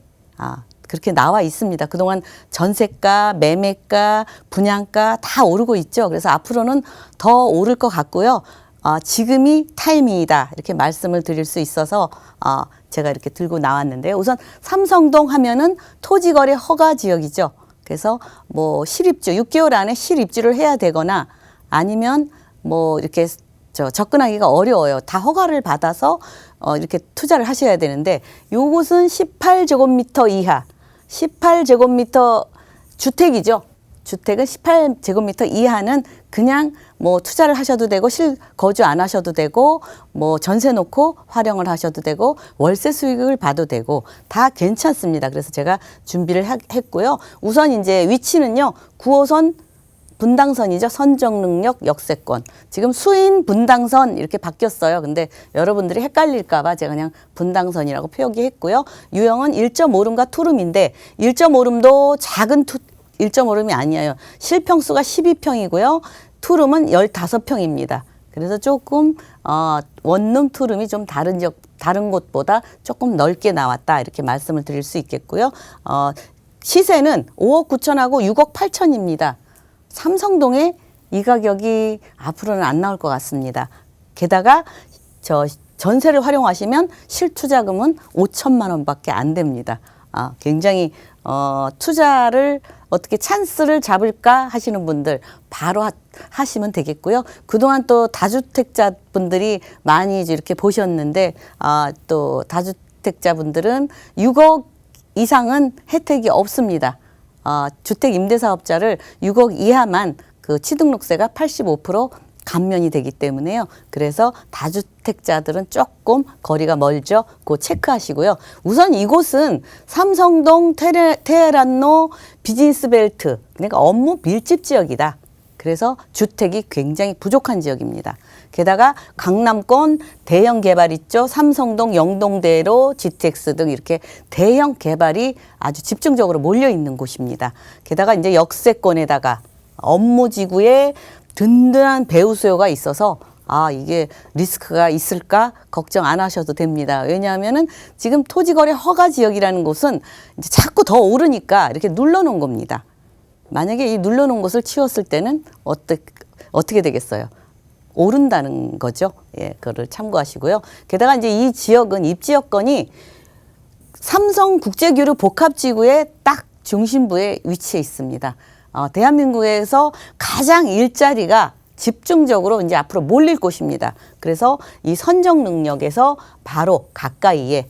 그렇게 나와 있습니다. 그동안 전세가, 매매가, 분양가 다 오르고 있죠. 그래서 앞으로는 더 오를 것 같고요. 지금이 타이밍이다 이렇게 말씀을 드릴 수 있어서 제가 이렇게 들고 나왔는데요. 우선 삼성동 하면은 토지거래 허가 지역이죠. 그래서 실입주 6개월 안에 실입주를 해야 되거나 아니면 이렇게 접근하기가 어려워요. 다 허가를 받아서 이렇게 투자를 하셔야 되는데 요것은 18제곱미터 이하, 18제곱미터 주택이죠. 주택은 18제곱미터 이하는 그냥 뭐 투자를 하셔도 되고 실거주 안 하셔도 되고 뭐 전세 놓고 활용을 하셔도 되고 월세 수익을 봐도 되고 다 괜찮습니다. 그래서 제가 준비를 했고요. 우선 이제 위치는요. 9호선 분당선이죠. 선정능력 역세권. 지금 수인 분당선 이렇게 바뀌었어요. 근데 여러분들이 헷갈릴까 봐 제가 그냥 분당선이라고 표기했고요. 유형은 1.5룸과 투룸인데 1.5룸도 작은 1.5룸이 아니에요. 실평수가 12평이고요. 투룸은 15평입니다. 그래서 조금 원룸 투룸이 좀 다른 곳보다 조금 넓게 나왔다 이렇게 말씀을 드릴 수 있겠고요. 시세는 5억 9천하고 6억 8천입니다. 삼성동에 이 가격이 앞으로는 안 나올 것 같습니다. 게다가 전세를 활용하시면 실투자금은 5천만 원밖에 안 됩니다. 굉장히 투자를 어떻게 찬스를 잡을까 하시는 분들 바로 하시면 되겠고요. 그동안 또 다주택자 분들이 많이 이렇게 보셨는데 또 다주택자 분들은 6억 이상은 혜택이 없습니다. 주택 임대사업자를 6억 이하만 그 취등록세가 85% 감면이 되기 때문에요. 그래서 다주택자들은 조금 거리가 멀죠. 그거 체크하시고요. 우선 이곳은 삼성동 테헤란로 비즈니스벨트, 그러니까 업무 밀집 지역이다. 그래서 주택이 굉장히 부족한 지역입니다. 게다가 강남권 대형 개발 있죠. 삼성동, 영동대로, GTX 등 이렇게 대형 개발이 아주 집중적으로 몰려 있는 곳입니다. 게다가 이제 역세권에다가 업무지구에 든든한 배우 수요가 있어서 이게 리스크가 있을까 걱정 안 하셔도 됩니다. 왜냐하면은 지금 토지거래 허가 지역이라는 곳은 이제 자꾸 더 오르니까 이렇게 눌러놓은 겁니다. 만약에 이 눌러놓은 곳을 치웠을 때는 어떻게 되겠어요? 오른다는 거죠. 예, 그거를 참고하시고요. 게다가 이제 이 지역은 입지 여건이 삼성 국제교류 복합지구의 딱 중심부에 위치해 있습니다. 대한민국에서 가장 일자리가 집중적으로 이제 앞으로 몰릴 곳입니다. 그래서 이 선정능력에서 바로 가까이에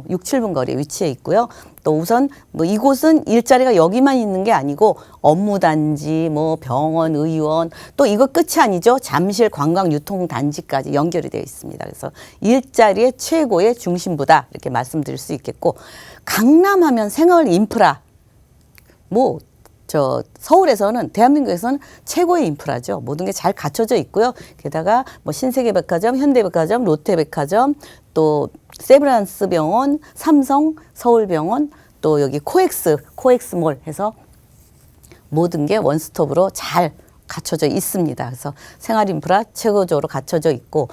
6, 7분 거리에 위치해 있고요. 또 우선 이곳은 일자리가 여기만 있는 게 아니고 업무단지, 병원, 의원, 또 이거 끝이 아니죠. 잠실 관광유통단지까지 연결이 되어 있습니다. 그래서 일자리의 최고의 중심부다 이렇게 말씀드릴 수 있겠고, 강남하면 생활 인프라 서울에서는 대한민국에서는 최고의 인프라죠. 모든 게 잘 갖춰져 있고요. 게다가 신세계백화점, 현대백화점, 롯데백화점, 또 세브란스 병원, 삼성, 서울병원, 또 여기 코엑스몰 해서 모든 게 원스톱으로 잘 갖춰져 있습니다. 그래서 생활 인프라 최고적으로 갖춰져 있고,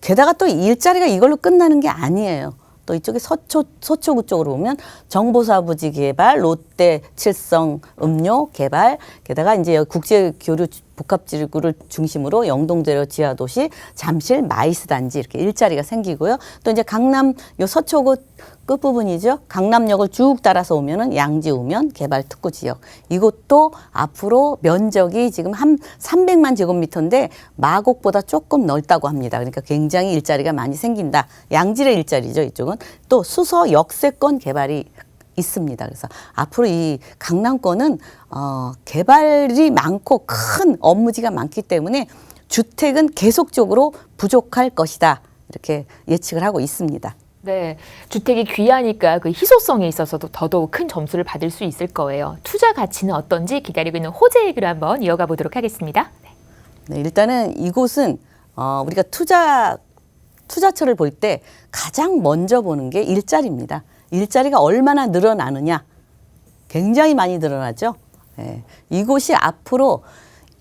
게다가 또 일자리가 이걸로 끝나는 게 아니에요. 또 이쪽에 서초구 쪽으로 보면 정보사부지 개발, 롯데 칠성 음료 개발, 게다가 이제 국제교류 복합지구를 중심으로 영동대로 지하도시, 잠실 마이스 단지 이렇게 일자리가 생기고요. 또 이제 강남 요 서초구 끝부분이죠. 강남역을 쭉 따라서 오면은 양지 우면 개발 특구 지역. 이것도 앞으로 면적이 지금 한 300만 제곱미터인데 마곡보다 조금 넓다고 합니다. 그러니까 굉장히 일자리가 많이 생긴다. 양질의 일자리죠, 이쪽은. 또 수서 역세권 개발이 있습니다. 그래서 앞으로 이 강남권은 개발이 많고 큰 업무지가 많기 때문에 주택은 계속적으로 부족할 것이다. 이렇게 예측을 하고 있습니다. 네, 주택이 귀하니까 그 희소성에 있어서도 더더욱 큰 점수를 받을 수 있을 거예요. 투자 가치는 어떤지 기다리고 있는 호재 얘기로 한번 이어가 보도록 하겠습니다. 네, 일단은 이곳은 우리가 투자처를 볼 때 가장 먼저 보는 게 일자리입니다. 일자리가 얼마나 늘어나느냐, 굉장히 많이 늘어나죠. 네, 이곳이 앞으로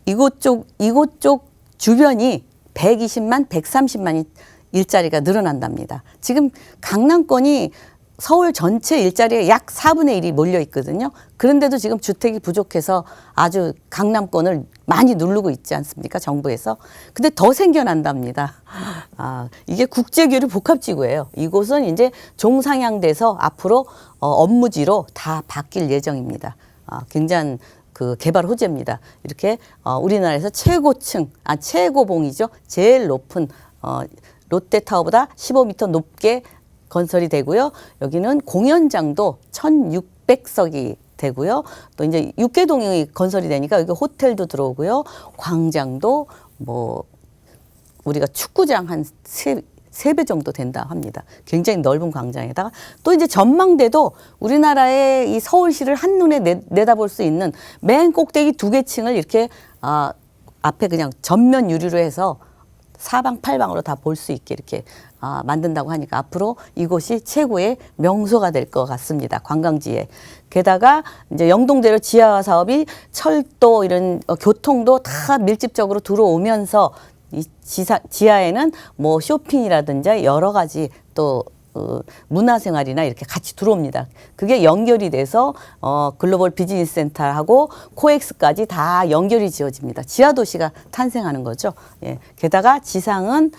이곳 쪽 주변이 120만, 130만이 일자리가 늘어난답니다. 지금 강남권이 서울 전체 일자리의 약 4분의 1이 몰려 있거든요. 그런데도 지금 주택이 부족해서 아주 강남권을 많이 누르고 있지 않습니까? 정부에서. 근데 더 생겨난답니다. 이게 국제교류 복합지구예요. 이곳은 이제 종상향돼서 앞으로 업무지로 다 바뀔 예정입니다. 굉장한 그 개발 호재입니다. 이렇게 우리나라에서 최고봉이죠. 제일 높은 롯데타워보다 15m 높게 건설이 되고요. 여기는 공연장도 1,600석이 되고요. 또 이제 육개동이 건설이 되니까 여기 호텔도 들어오고요. 광장도 뭐 우리가 축구장 한 세 배 정도 된다 합니다. 굉장히 넓은 광장에다가 또 이제 전망대도 우리나라의 이 서울시를 한눈에 내다볼 수 있는 맨 꼭대기 2개 층을 이렇게 앞에 그냥 전면 유리로 해서 사방팔방으로 다 볼 수 있게 이렇게 만든다고 하니까 앞으로 이곳이 최고의 명소가 될 것 같습니다. 관광지에. 게다가 이제 영동대로 지하 사업이 철도 이런 교통도 다 밀집적으로 들어오면서 이 지하에는 뭐 쇼핑이라든지 여러 가지 또 문화생활이나 이렇게 같이 들어옵니다. 그게 연결이 돼서 글로벌 비즈니스 센터하고 코엑스까지 다 연결이 지어집니다. 지하 도시가 탄생하는 거죠. 예. 게다가 지상은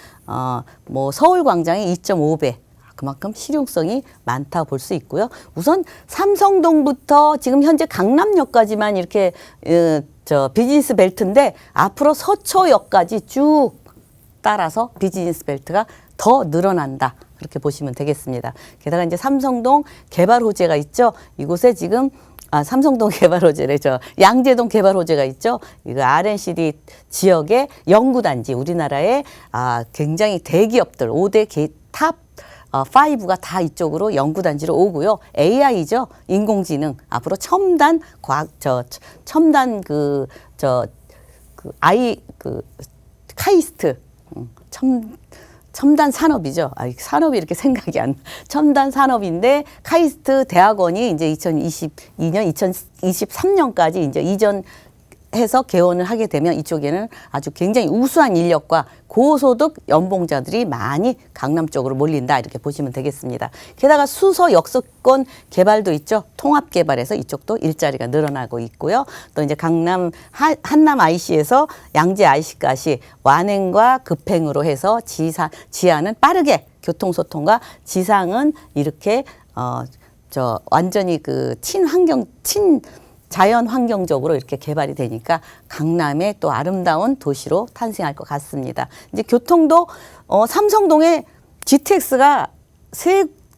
뭐 서울 광장의 2.5배. 그만큼 실용성이 많다 볼 수 있고요. 우선 삼성동부터 지금 현재 강남역까지만 이렇게 비즈니스 벨트인데 앞으로 서초역까지 쭉 따라서 비즈니스 벨트가 더 늘어난다. 그렇게 보시면 되겠습니다. 게다가 이제 삼성동 개발 호재가 있죠. 이곳에 지금 삼성동 개발 호재래죠. 양재동 개발 호재가 있죠. 이거 RNCD 지역의 연구단지, 우리나라의 굉장히 대기업들 5대 탑 5가 다 이쪽으로 연구단지로 오고요. AI죠. 인공지능. 앞으로 첨단 과학, 카이스트. 첨단 산업이죠. 산업이 이렇게 생각이 안 나. 첨단 산업인데 카이스트 대학원이 이제 2022년, 2023년까지 이제 이전해서 개원을 하게 되면 이쪽에는 아주 굉장히 우수한 인력과 고소득 연봉자들이 많이 강남 쪽으로 몰린다 이렇게 보시면 되겠습니다. 게다가 수서 역세권 개발도 있죠. 통합 개발해서 이쪽도 일자리가 늘어나고 있고요. 또 이제 강남 한남 IC에서 양재 IC까지 완행과 급행으로 해서 지하는 빠르게 교통소통과 지상은 이렇게 완전히 그 자연 환경적으로 이렇게 개발이 되니까 강남의 또 아름다운 도시로 탄생할 것 같습니다. 이제 교통도 삼성동에 GTX가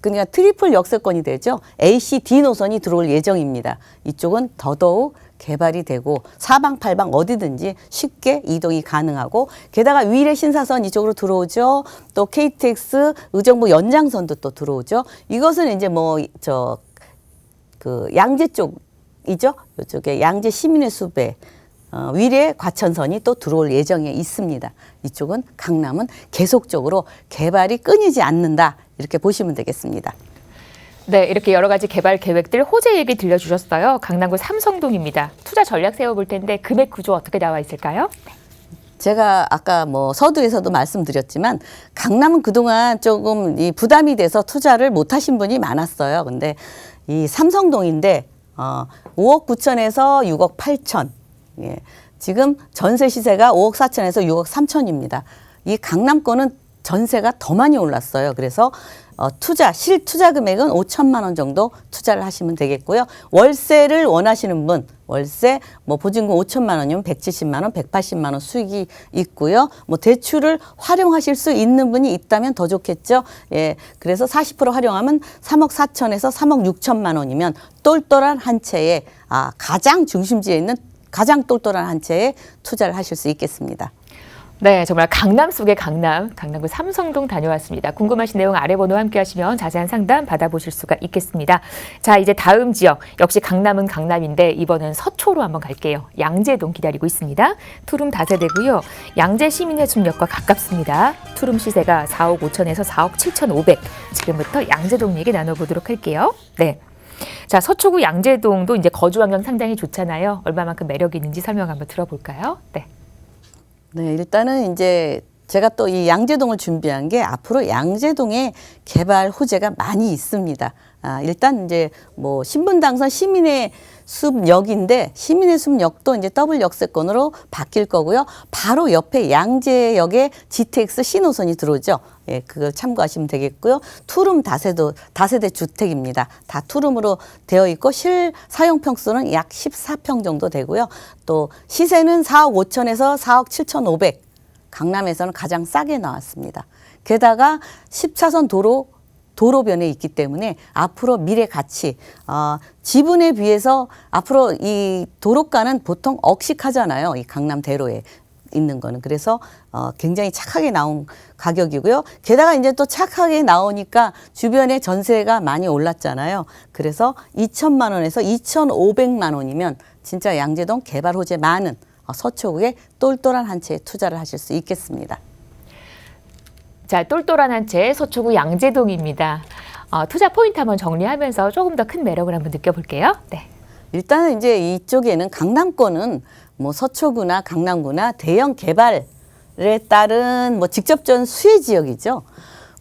그러니까 트리플 역세권이 되죠. AC, D 노선이 들어올 예정입니다. 이쪽은 더더욱 개발이 되고 사방팔방 어디든지 쉽게 이동이 가능하고 게다가 위례 신사선 이쪽으로 들어오죠. 또 KTX 의정부 연장선도 또 들어오죠. 이것은 이제 양재 쪽이죠. 이쪽에 양재 시민의 숲에 위례 과천선이 또 들어올 예정에 있습니다. 이쪽은 강남은 계속적으로 개발이 끊이지 않는다. 이렇게 보시면 되겠습니다. 네, 이렇게 여러 가지 개발 계획들 호재 얘기 들려주셨어요. 강남구 삼성동입니다. 투자 전략 세워볼 텐데 금액 구조 어떻게 나와 있을까요? 제가 아까 서두에서도 말씀드렸지만 강남은 그동안 조금 부담이 돼서 투자를 못 하신 분이 많았어요. 근데 이 삼성동인데 5억 9천에서 6억 8천. 예. 지금 전세 시세가 5억 4천에서 6억 3천입니다. 이 강남권은 전세가 더 많이 올랐어요. 그래서 실투자 금액은 5천만 원 정도 투자를 하시면 되겠고요. 월세를 원하시는 분, 월세 보증금 5천만 원이면 170만 원, 180만 원 수익이 있고요. 대출을 활용하실 수 있는 분이 있다면 더 좋겠죠. 예. 그래서 40% 활용하면 3억 4천에서 3억 6천만 원이면 똘똘한 한 채에 가장 중심지에 있는 가장 똘똘한 한 채에 투자를 하실 수 있겠습니다. 네, 정말 강남 속의 강남구 삼성동 다녀왔습니다. 궁금하신 내용 아래 번호 함께 하시면 자세한 상담 받아보실 수가 있겠습니다. 자, 이제 다음 지역, 역시 강남은 강남인데 이번엔 서초로 한번 갈게요. 양재동 기다리고 있습니다. 투룸 다세대고요. 양재 시민회숲역과 가깝습니다. 투룸 시세가 4억 5천에서 4억 7,500. 지금부터 양재동 얘기 나눠보도록 할게요. 네. 자, 서초구 양재동도 이제 거주 환경 상당히 좋잖아요. 얼마만큼 매력이 있는지 설명 한번 들어볼까요? 네. 네, 일단은 이제 제가 또 이 양재동을 준비한 게 앞으로 양재동에 개발 호재가 많이 있습니다. 일단 이제 뭐 신분당선 시민의 숲역인데 시민의 숲역도 이제 더블 역세권으로 바뀔 거고요. 바로 옆에 양재역에 GTX 신호선이 들어오죠. 예, 그걸 참고하시면 되겠고요. 투룸 다세대 주택입니다. 다 투룸으로 되어 있고 실 사용 평수는 약 14평 정도 되고요. 또 시세는 4억 5천에서 4억 7,500. 강남에서는 가장 싸게 나왔습니다. 게다가 10차선 도로변에 있기 때문에 앞으로 미래 가치, 지분에 비해서 앞으로 이 도로가는 보통 억식하잖아요. 이 강남대로에 있는 거는. 그래서 굉장히 착하게 나온 가격이고요. 게다가 이제 또 착하게 나오니까 주변에 전세가 많이 올랐잖아요. 그래서 2천만 원에서 2,500만 원이면 진짜 양재동 개발 호재 많은 서초구에 똘똘한 한 채에 투자를 하실 수 있겠습니다. 자, 똘똘한 한 채 서초구 양재동입니다. 투자 포인트 한번 정리하면서 조금 더 큰 매력을 한번 느껴볼게요. 네. 일단은 이제 이쪽에는 강남권은 뭐 서초구나 강남구나 대형 개발에 따른 뭐 직접적인 수혜 지역이죠.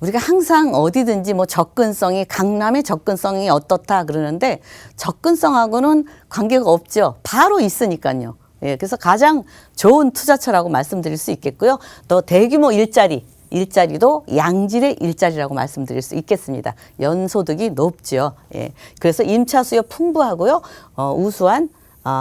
우리가 항상 어디든지 뭐 접근성이 강남의 접근성이 어떻다 그러는데 접근성하고는 관계가 없죠. 바로 있으니까요. 예, 그래서 가장 좋은 투자처라고 말씀드릴 수 있겠고요. 또 대규모 일자리도 양질의 일자리라고 말씀드릴 수 있겠습니다. 연소득이 높죠. 예, 그래서 임차 수요 풍부하고요. 우수한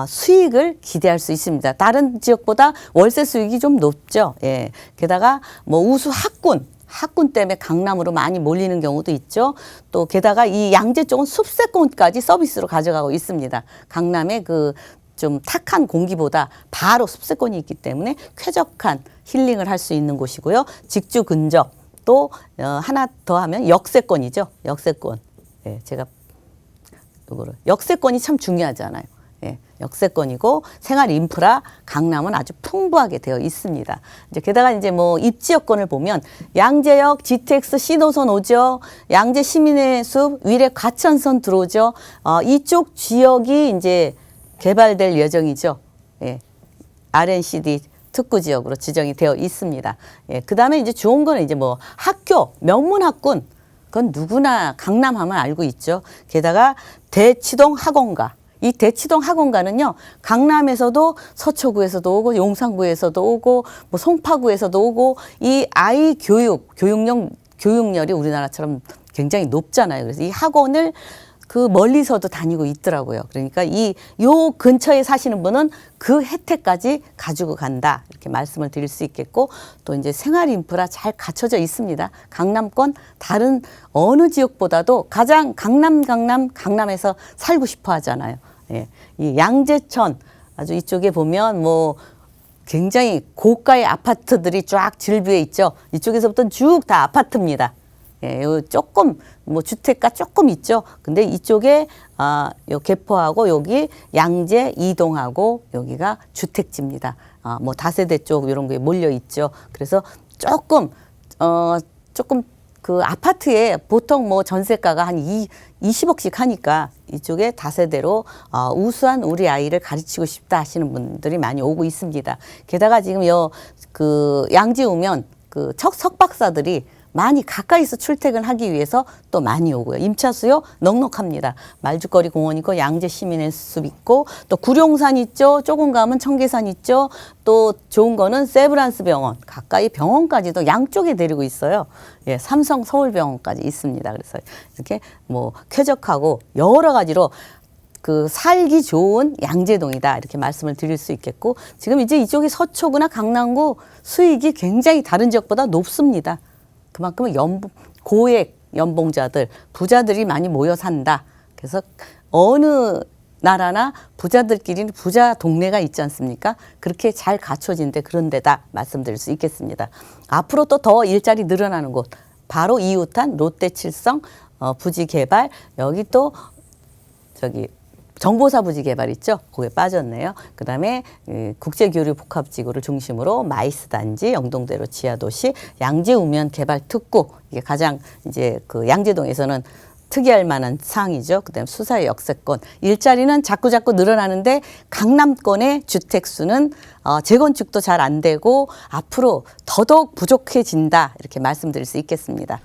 수익을 기대할 수 있습니다. 다른 지역보다 월세 수익이 좀 높죠. 예, 게다가 뭐 우수 학군 때문에 강남으로 많이 몰리는 경우도 있죠. 또 게다가 이 양재 쪽은 숲세권까지 서비스로 가져가고 있습니다. 강남의 그 좀 탁한 공기보다 바로 숲세권이 있기 때문에 쾌적한 힐링을 할 수 있는 곳이고요. 직주 근접 또 하나 더 하면 역세권이죠. 역세권. 예, 제가 요거를 역세권이 참 중요하잖아요. 예, 역세권이고 생활 인프라 강남은 아주 풍부하게 되어 있습니다. 이제 게다가 이제 뭐 입지 여건을 보면 양재역 GTX 신호선 오죠. 양재 시민의 숲 위례 과천선 들어오죠. 이쪽 지역이 이제 개발될 예정이죠. 예, RNCD 특구 지역으로 지정이 되어 있습니다. 예, 그다음에 이제 좋은 거는 이제 뭐 학교 명문학군 그건 누구나 강남하면 알고 있죠. 게다가 대치동 학원가. 이 대치동 학원가는요, 강남에서도 서초구에서도 오고, 용산구에서도 오고, 뭐 송파구에서도 오고, 이 아이 교육열이 우리나라처럼 굉장히 높잖아요. 그래서 이 학원을 그 멀리서도 다니고 있더라고요. 그러니까 요 근처에 사시는 분은 그 혜택까지 가지고 간다. 이렇게 말씀을 드릴 수 있겠고, 또 이제 생활 인프라 잘 갖춰져 있습니다. 강남권 다른 어느 지역보다도 가장 강남에서 살고 싶어 하잖아요. 예. 이 양재천 아주 이쪽에 보면 뭐 굉장히 고가의 아파트들이 쫙 질비해 있죠. 이쪽에서부터 쭉 다 아파트입니다. 예, 요 조금 뭐 주택가 조금 있죠. 근데 이쪽에 요 개포하고 여기 양재 이동하고 여기가 주택지입니다. 뭐 다세대 쪽 이런 게 몰려 있죠. 그래서 조금 그 아파트에 보통 뭐 전세가가 한 20억씩 하니까 이쪽에 다세대로 우수한 우리 아이를 가르치고 싶다 하시는 분들이 많이 오고 있습니다. 게다가 지금 그 양재 오면 그 석박사들이 많이 가까이서 출퇴근하기 위해서 또 많이 오고요. 임차 수요 넉넉합니다. 말죽거리 공원 있고 양재 시민의 숲 있고 또 구룡산 있죠. 조금 가면 청계산 있죠. 또 좋은 거는 세브란스 병원 가까이 병원까지도 양쪽에 데리고 있어요. 예, 삼성 서울병원까지 있습니다. 그래서 이렇게 뭐 쾌적하고 여러 가지로 그 살기 좋은 양재동이다 이렇게 말씀을 드릴 수 있겠고 지금 이제 이쪽이 서초구나 강남구 수익이 굉장히 다른 지역보다 높습니다. 그만큼 고액 연봉자들, 부자들이 많이 모여 산다. 그래서 어느 나라나 부자들끼리는 부자 동네가 있지 않습니까? 그렇게 잘 갖춰진 그런 데다 말씀드릴 수 있겠습니다. 앞으로 또 더 일자리 늘어나는 곳, 바로 이웃한 롯데칠성 부지 개발, 여기 또 정보사 부지 개발 있죠? 거기에 빠졌네요. 그 다음에 국제교류 복합지구를 중심으로 마이스 단지, 영동대로 지하도시, 양재 우면 개발 특구. 이게 가장 이제 그 양재동에서는 특이할 만한 사항이죠. 그다음 수사의 역세권. 일자리는 자꾸 늘어나는데 강남권의 주택 수는 재건축도 잘 안 되고 앞으로 더더욱 부족해진다. 이렇게 말씀드릴 수 있겠습니다.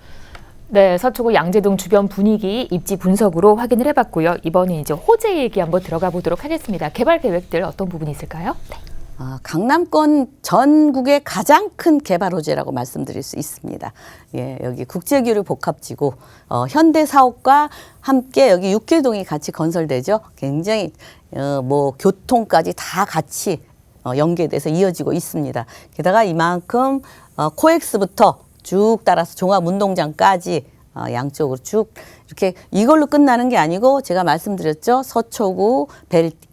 네, 서초구 양재동 주변 분위기 입지 분석으로 확인을 해봤고요. 이번에 이제 호재 얘기 한번 들어가 보도록 하겠습니다. 개발 계획들 어떤 부분이 있을까요? 네. 강남권 전국의 가장 큰 개발 호재라고 말씀드릴 수 있습니다. 예, 여기 국제교류 복합지구, 현대사업과 함께 여기 육계동이 같이 건설되죠. 굉장히 뭐 교통까지 다 같이 연계돼서 이어지고 있습니다. 게다가 이만큼 코엑스부터 쭉 따라서 종합운동장까지 양쪽으로 쭉 이렇게 이걸로 끝나는 게 아니고 제가 말씀드렸죠. 서초구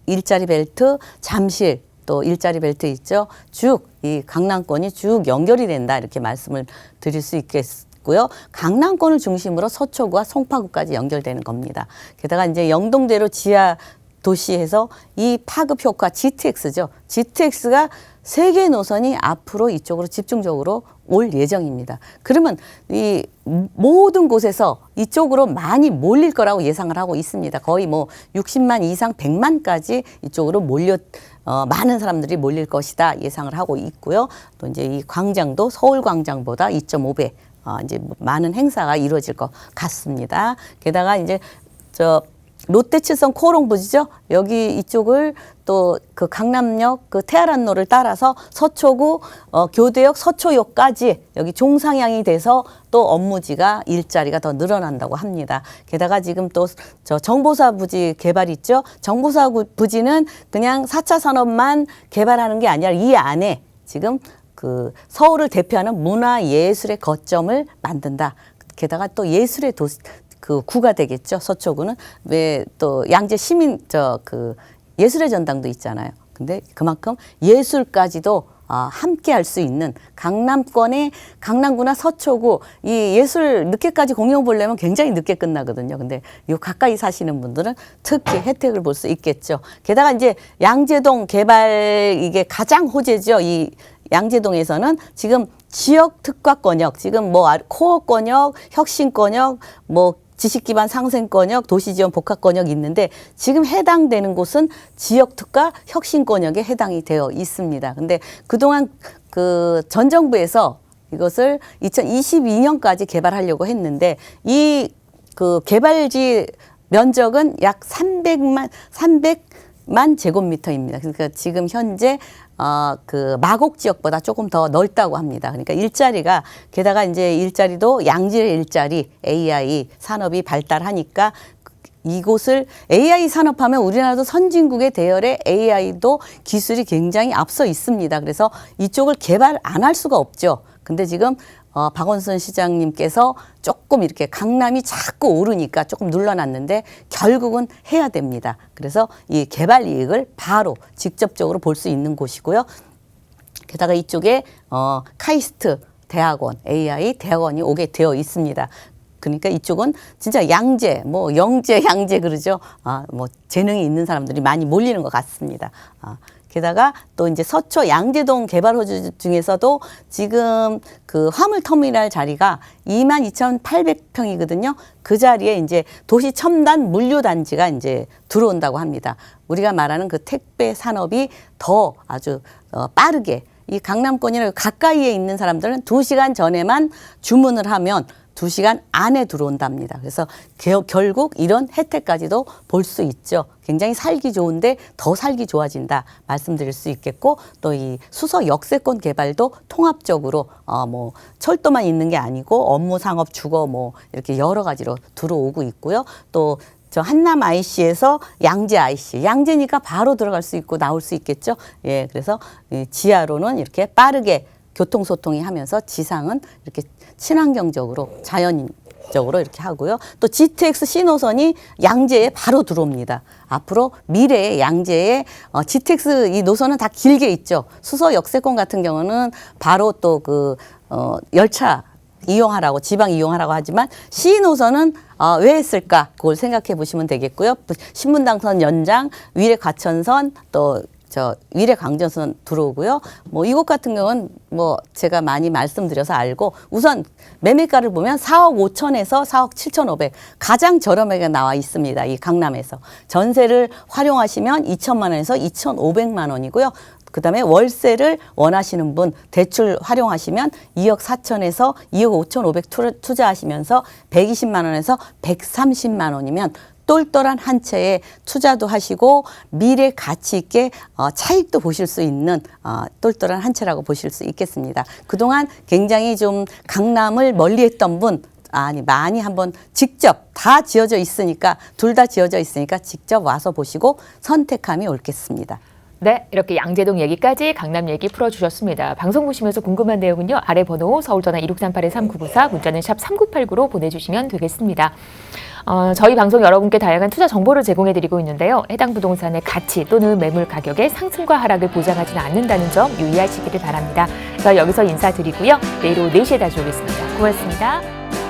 일자리 벨트, 잠실 또 일자리 벨트 있죠. 쭉 이 강남권이 쭉 연결이 된다 이렇게 말씀을 드릴 수 있겠고요. 강남권을 중심으로 서초구와 송파구까지 연결되는 겁니다. 게다가 이제 영동대로 지하 도시에서 이 파급 효과 GTX죠. GTX가 세 개 노선이 앞으로 이쪽으로 집중적으로 올 예정입니다. 그러면 이 모든 곳에서 이쪽으로 많이 몰릴 거라고 예상을 하고 있습니다. 거의 뭐 60만 이상 100만까지 이쪽으로 많은 사람들이 몰릴 것이다 예상을 하고 있고요. 또 이제 이 광장도 서울 광장보다 2.5배 이제 많은 행사가 이루어질 것 같습니다. 게다가 이제 롯데칠성 코오롱부지죠. 여기 이쪽을 또 그 강남역 그 태아란로를 따라서 서초구 교대역 서초역까지 여기 종상향이 돼서 또 업무지가 일자리가 더 늘어난다고 합니다. 게다가 지금 또 저 정보사 부지 개발 있죠. 정보사 부지는 그냥 4차 산업만 개발하는 게 아니라 이 안에 지금 그 서울을 대표하는 문화예술의 거점을 만든다. 게다가 또 예술의 그 구가 되겠죠. 서초구는 왜 또 양재 시민 그 예술의 전당도 있잖아요. 근데 그만큼 예술까지도 함께 할 수 있는 강남권의 강남구나 서초구 이 예술 늦게까지 공연 보려면 굉장히 늦게 끝나거든요. 근데 요 가까이 사시는 분들은 특히 혜택을 볼 수 있겠죠. 게다가 이제 양재동 개발 이게 가장 호재죠. 이 양재동에서는 지금 지역 특화권역, 지금 뭐 코어권역, 혁신권역, 뭐 지식기반 상생권역, 도시지원 복합권역이 있는데 지금 해당되는 곳은 지역특화 혁신권역에 해당이 되어 있습니다. 근데 그동안 그 전 정부에서 이것을 2022년까지 개발하려고 했는데 이 그 개발지 면적은 약 300만 제곱미터입니다. 그러니까 지금 현재 그 마곡 지역보다 조금 더 넓다고 합니다. 그러니까 일자리가 게다가 이제 일자리도 양질 일자리 AI 산업이 발달하니까 이곳을 AI 산업하면 우리나라도 선진국의 대열에 AI도 기술이 굉장히 앞서 있습니다. 그래서 이쪽을 개발 안 할 수가 없죠. 근데 지금 박원순 시장님께서 조금 이렇게 강남이 자꾸 오르니까 조금 눌러놨는데 결국은 해야 됩니다. 그래서 이 개발 이익을 바로 직접적으로 볼 수 있는 곳이고요. 게다가 이쪽에 카이스트 대학원, AI 대학원이 오게 되어 있습니다. 그러니까 이쪽은 진짜 양재, 뭐 영재, 양재 그러죠. 뭐 재능이 있는 사람들이 많이 몰리는 것 같습니다. 게다가 또 이제 서초 양재동 개발 호재 중에서도 지금 그 화물터미널 자리가 22,800평이거든요. 그 자리에 이제 도시 첨단 물류단지가 이제 들어온다고 합니다. 우리가 말하는 그 택배 산업이 더 아주 빠르게 이 강남권이나 가까이에 있는 사람들은 2시간 전에만 주문을 하면 2시간 안에 들어온답니다. 그래서 결국 이런 혜택까지도 볼 수 있죠. 굉장히 살기 좋은데 더 살기 좋아진다 말씀드릴 수 있겠고 또 이 수서 역세권 개발도 통합적으로 뭐 철도만 있는 게 아니고 업무, 상업, 주거 뭐 이렇게 여러 가지로 들어오고 있고요. 또 저 한남 IC에서 양재 IC, 양재니까 바로 들어갈 수 있고 나올 수 있겠죠. 예, 그래서 지하로는 이렇게 빠르게 교통소통이 하면서 지상은 이렇게 친환경적으로 자연적으로 이렇게 하고요. 또 GTX 신호선이 양재에 바로 들어옵니다. 앞으로 미래의 양재에 GTX 이 노선은 다 길게 있죠. 수서 역세권 같은 경우는 바로 또 그 열차 이용하라고 지방 이용하라고 하지만 시노선은 왜 했을까 그걸 생각해 보시면 되겠고요. 신분당선 연장, 위례 과천선 또 저 위례 광전선 들어오고요. 뭐 이곳 같은 경우는 뭐 제가 많이 말씀드려서 알고 우선 매매가를 보면 4억 5천에서 4억 7천5백 가장 저렴하게 나와 있습니다. 이 강남에서 전세를 활용하시면 2천만 원에서 2,500만 원이고요. 그다음에 월세를 원하시는 분 대출 활용하시면 2억 4천에서 2억 5천5백 투자하시면서 120만 원에서 130만 원이면 똘똘한 한 채에 투자도 하시고 미래 가치 있게 차익도 보실 수 있는 똘똘한 한 채라고 보실 수 있겠습니다. 그동안 굉장히 좀 강남을 멀리했던 분 많이 한번 직접 다 지어져 있으니까 둘 다 지어져 있으니까 직접 와서 보시고 선택함이 옳겠습니다. 네, 이렇게 양재동 얘기까지 강남 얘기 풀어주셨습니다. 방송 보시면서 궁금한 내용은요. 아래 번호 서울전화 1638-3994 문자는 샵 3989로 보내주시면 되겠습니다. 저희 방송 여러분께 다양한 투자 정보를 제공해드리고 있는데요. 해당 부동산의 가치 또는 매물 가격의 상승과 하락을 보장하지는 않는다는 점 유의하시기를 바랍니다. 저 여기서 인사드리고요. 내일 오후 4시에 다시 오겠습니다. 고맙습니다.